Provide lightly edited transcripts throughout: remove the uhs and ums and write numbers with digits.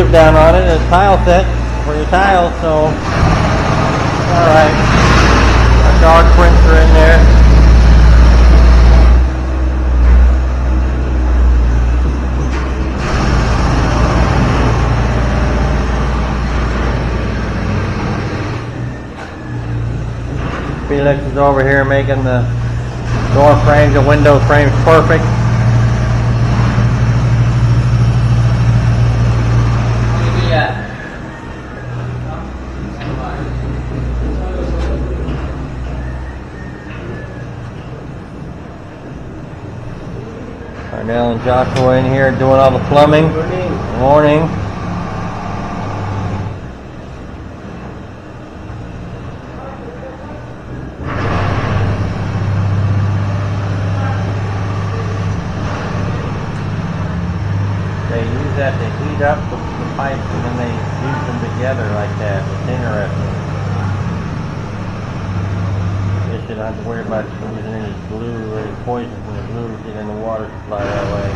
put down on it, a tile set for your tiles, so alright. Our dog prints are in there. Felix is over here making the door frames and window frames perfect. Arnell and Joshua in here doing all the plumbing. Good morning. They use that to heat up the pipes and then they use them together like that. It's interesting. You should not have to worry about using any glue or any poison from the glue to get in the water supply that way.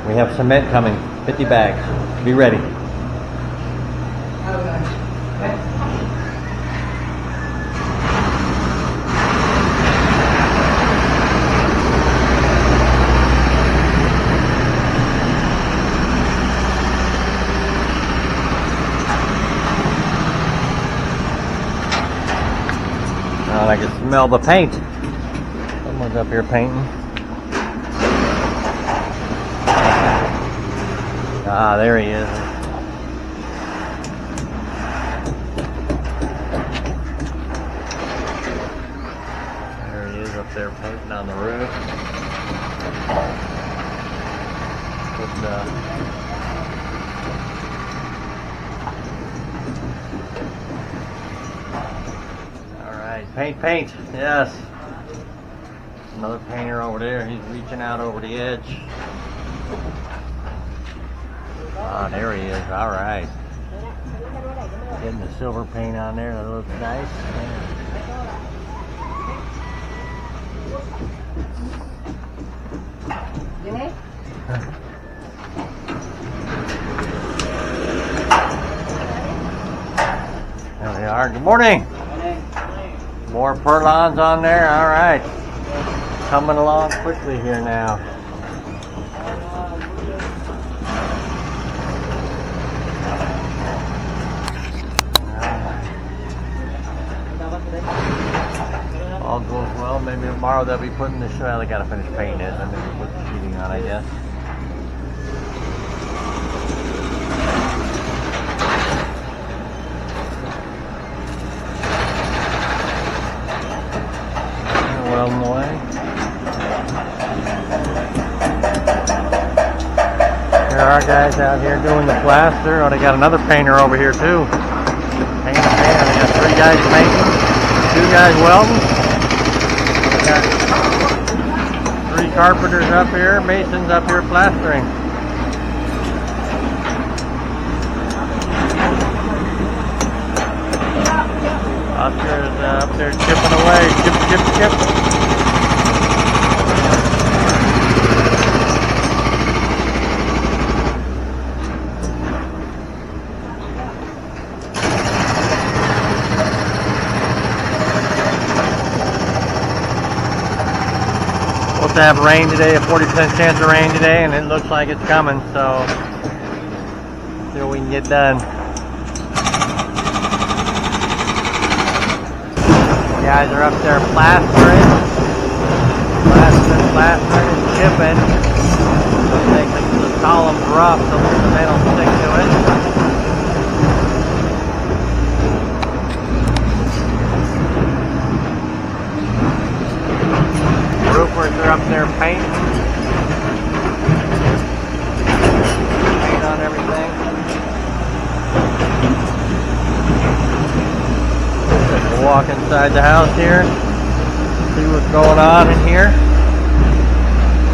We have cement coming, 50 bags. Be ready. Oh, I can smell the paint. Someone's up here painting. Ah, there he is. There he is up there painting on the roof. Alright, paint, yes. Another painter over there, he's reaching out over the edge. Oh, there he is. All right. Getting the silver paint on there. That looks nice. There they are. Good morning. More purlons on there. All right. Coming along quickly here now. All goes well, maybe tomorrow they'll be putting this. Well, they gotta finish painting it, and maybe put the sheeting on, I guess. Well in the way. There are guys out here doing the plaster. Oh, they got another painter over here too. Painting. They got 3 guys painting, 2 guys welding. They got 3 carpenters up here, masons up here plastering. Oscar is up there chipping away. Chip. Supposed to have rain today, a 40% chance of rain today, and it looks like it's coming, so see what we can get done. Guys are up there plastering and chipping. Making the columns rough so they don't stick to it. Roofers are up there painting. Paint on everything. We'll walk inside the house here, see what's going on in here.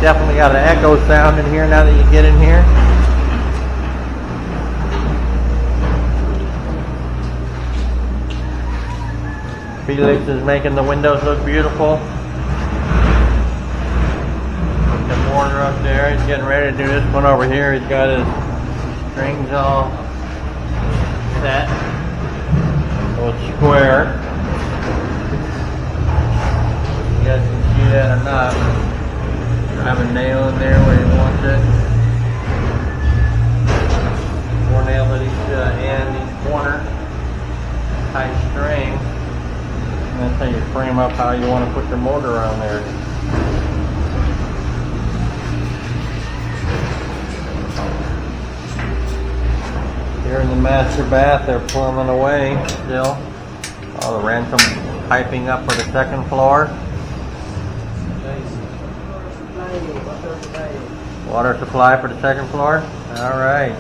Definitely got an echo sound in here now that you get in here. Felix is making the windows look beautiful. Put the mortar up there. He's getting ready to do this one over here. He's got his strings all set. So it's square. You guys can see that or not. I have a nail in there where he wants it. 4 nails at each end, each corner. Tight string. And that's how you frame up how you want to put your mortar on there. Here in the master bath, they're plumbing away still. All the random piping up for the 2nd floor. Water supply for the 2nd floor. All right.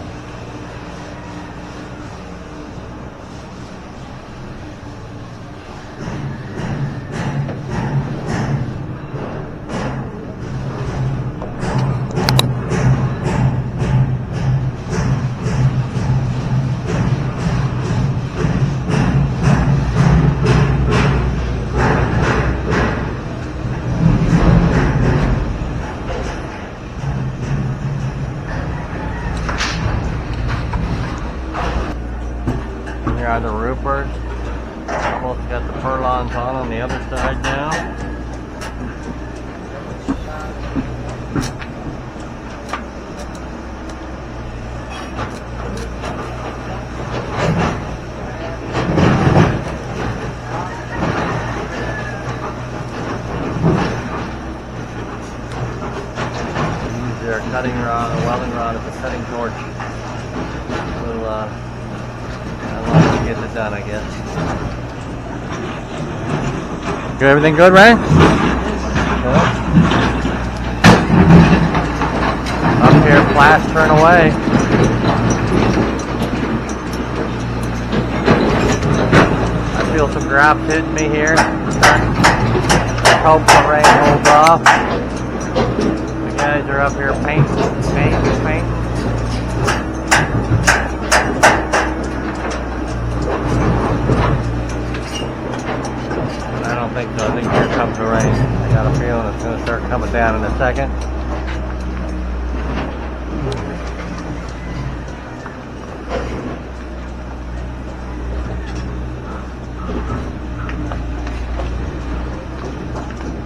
Here are the roofers. Almost got the purlons on the other side now. Use their cutting rod or welding rod as a cutting torch. Get it done, I guess. Good, everything good, Ray? Yeah. Up here, plastering away. I feel some drops hitting me here. Hope the rain holds off. The guys are up here painting. I don't think so. I think here comes the rain. I got a feeling it's going to start coming down in a second.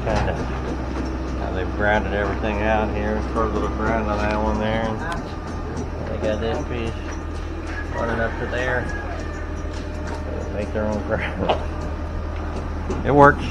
Kind of. Now they've grounded everything out here. Put a little ground on that one there. And they got this piece running up to there. Make their own ground. It works.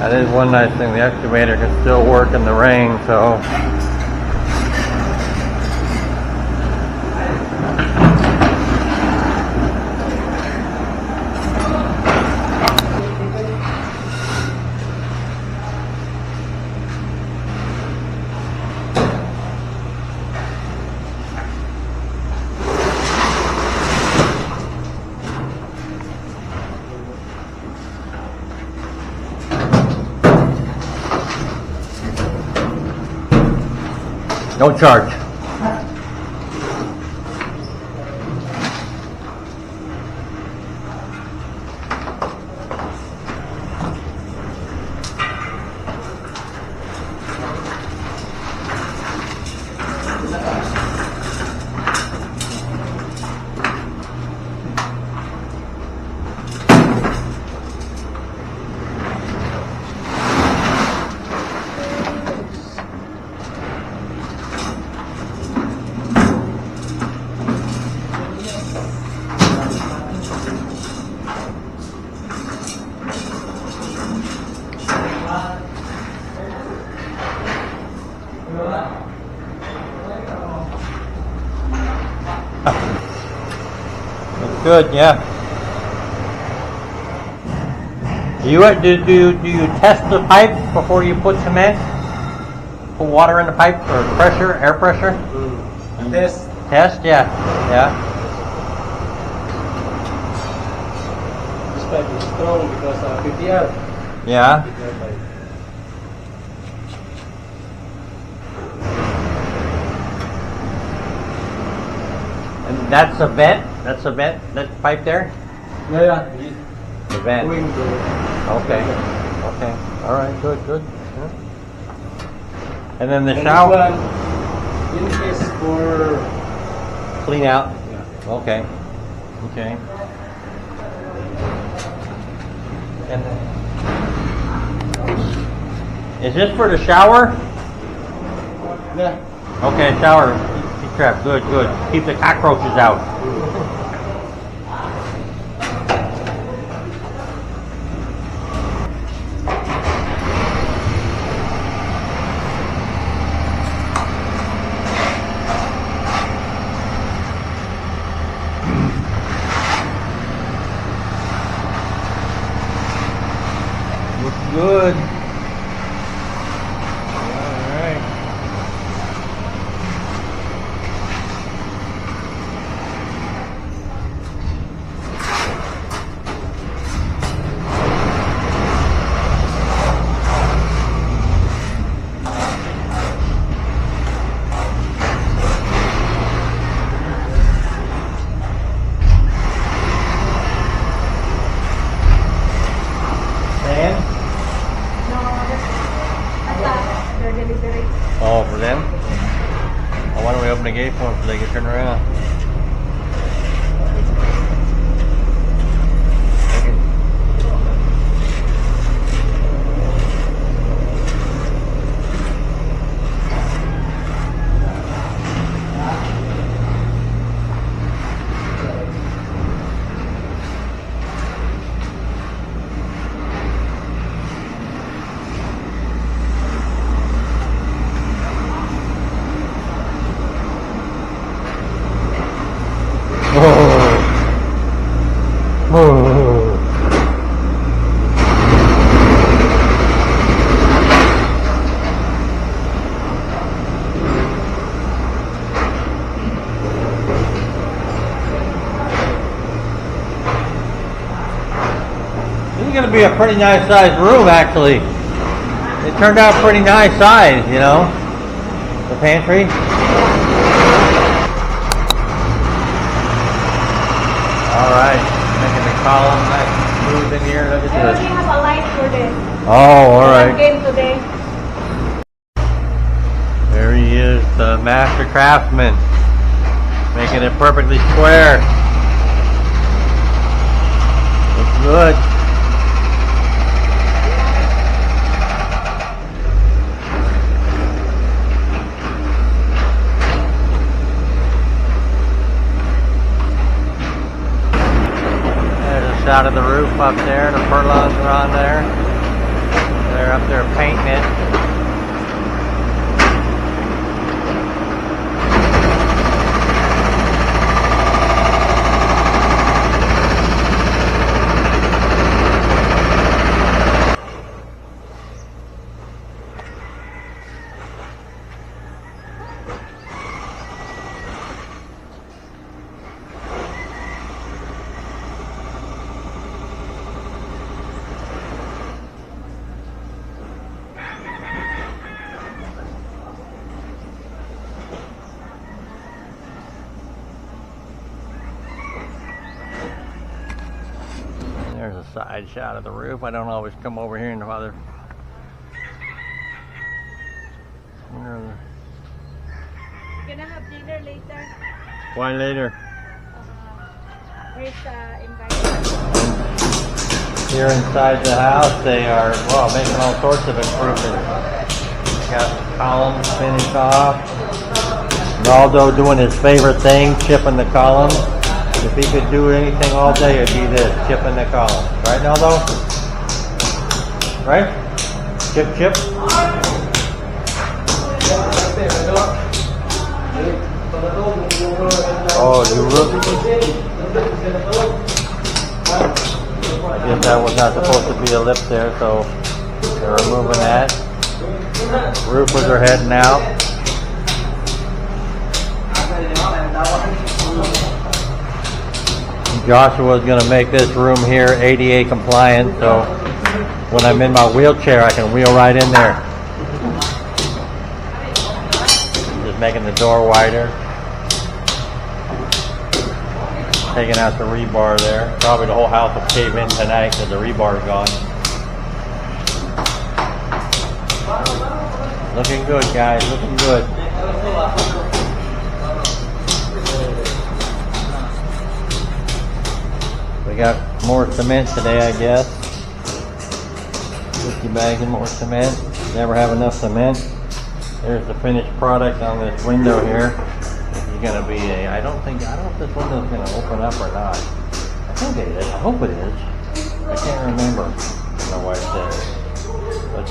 That is one nice thing. The excavator can still work in the rain, so. No charge. That's good, yeah. Do you test the pipe before you put cement? Put water in the pipe or pressure, air pressure? Test. Test, yeah, yeah. This pipe is strong because 50R. Yeah. 50R pipe. And that's a vent? That's a vent? That pipe there? Yeah. The vent. Going to. Okay. Okay. All right. Good. Good. Yeah. And then the And shower. this one, in case for. Clean out. Yeah. Okay. Okay. And then, is this for the shower? Yeah. Okay, shower. Keep trap. Good. Good. Keep the cockroaches out. Good. Alright. Oh, for them? Oh, why don't we open the gate for them so they can turn around? This is going to be a pretty nice sized room, actually. It turned out pretty nice size, you know, the pantry. All right, making the column nice and smooth in here. Look at I this. already have a light for this. Oh, all right. Game today. There he is, the master craftsman, making it perfectly square. Looks good. There's a shot of the roof up there. The purlins are on there. they're up there painting it. There's a side shot of the roof. I don't always come over here and bother. Gonna have dinner later. Why later? Here's invited. Here inside the house, they are making all sorts of improvements. Got columns finished off. Naldo doing his favorite thing, chipping the columns. If he could do anything all day, it'd be this, chipping the columns. Right, Naldo? Right? Chip, chip. Oh, you look. I guess that was not supposed to be a lip there, so they're removing that. Roofers are heading out. Joshua's going to make this room here ADA compliant, so when I'm in my wheelchair, I can wheel right in there. Just making the door wider. Taking out the rebar there. Probably the whole house will cave in tonight because the rebar is gone. Looking good, guys. Looking good. We got more cement today, I guess. 50 bags of more cement. Never have enough cement. There's the finished product on this window here. This is going to be I don't know if this window is going to open up or not. I think it is. I hope it is. I can't remember. My wife said. But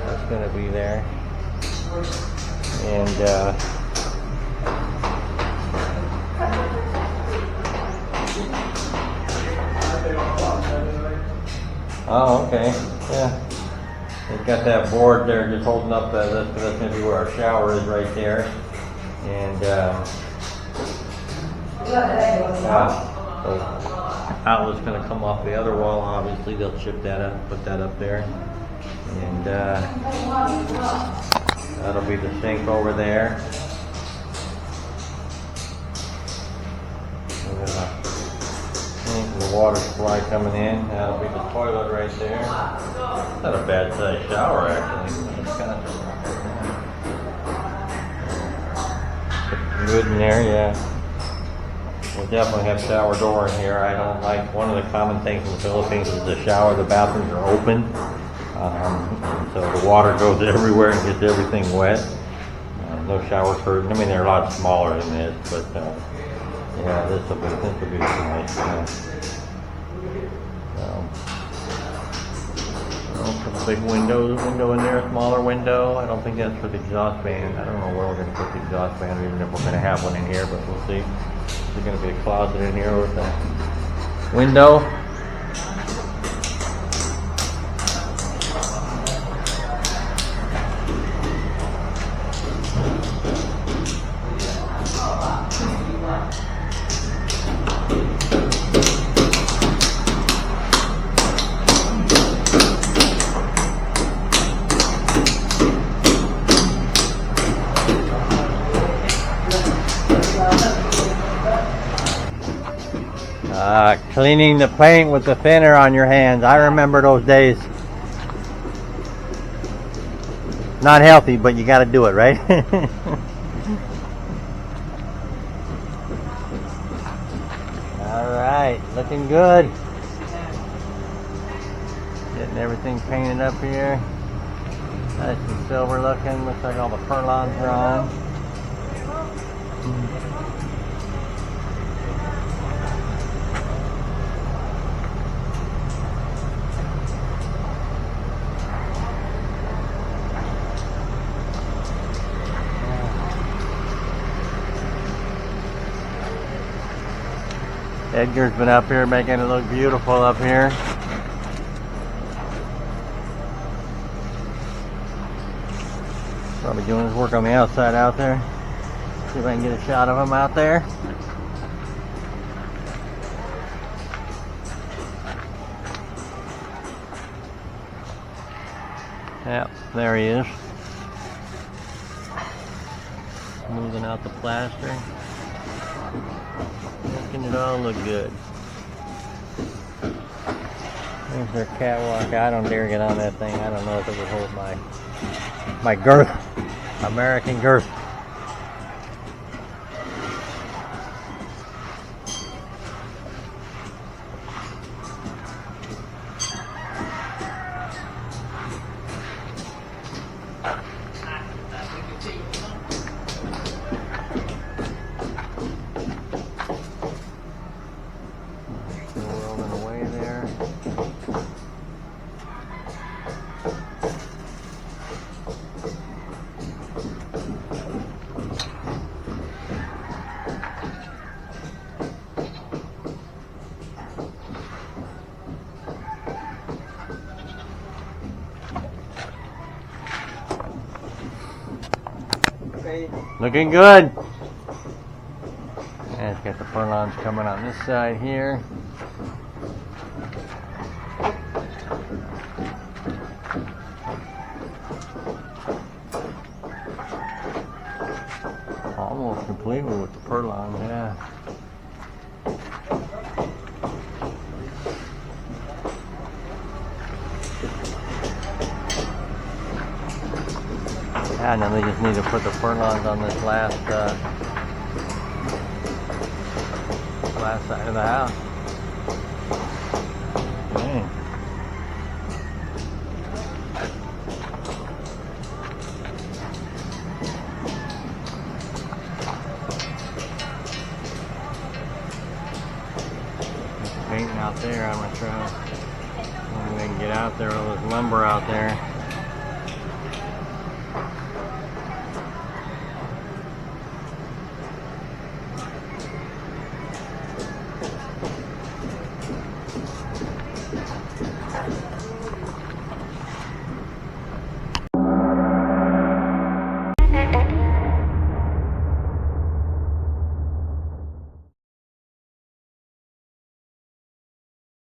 that's going to be there. And oh, okay. Yeah. They've got that board there just holding up that's going to be where our shower is right there. And the outlet's going to come off the other wall. Obviously, they'll chip that up, put that up there. And that'll be the sink over there. The water supply coming in. That'll be the toilet right there. It's not a bad sized shower actually. It's kind of good in there, yeah. We'll definitely have shower door in here. I don't like, one of the common things in the Philippines is the shower, the bathrooms are open. So the water goes everywhere and gets everything wet. No shower curtain. I mean, they're a lot smaller than this, but yeah, this will be nice. Big window in there, smaller window. I don't think that's for the exhaust fan. I don't know where we're going to put the exhaust fan, even if we're going to have one in here, but we'll see. There's going to be a closet in here with a window. Cleaning the paint with the thinner on your hands. I remember those days. Not healthy, but you got to do it, right? All right, looking good. Getting everything painted up here. Nice and silver looking. Looks like all the purlons are on. Edgar's been up here making it look beautiful up here. Probably doing his work on the outside out there. See if I can get a shot of him out there. Yep, there he is. Smoothing out the plaster. Making it all look good. There's their catwalk. I don't dare get on that thing. I don't know if it would hold my girth. American girth. Looking good. And it's got the purlons coming on this side here. Almost completely with the purlons, yeah. And then they just need to put the purlons on this last side of the house. Okay. Painting out there, I'm gonna try. Maybe they can get out there with all this lumber out there.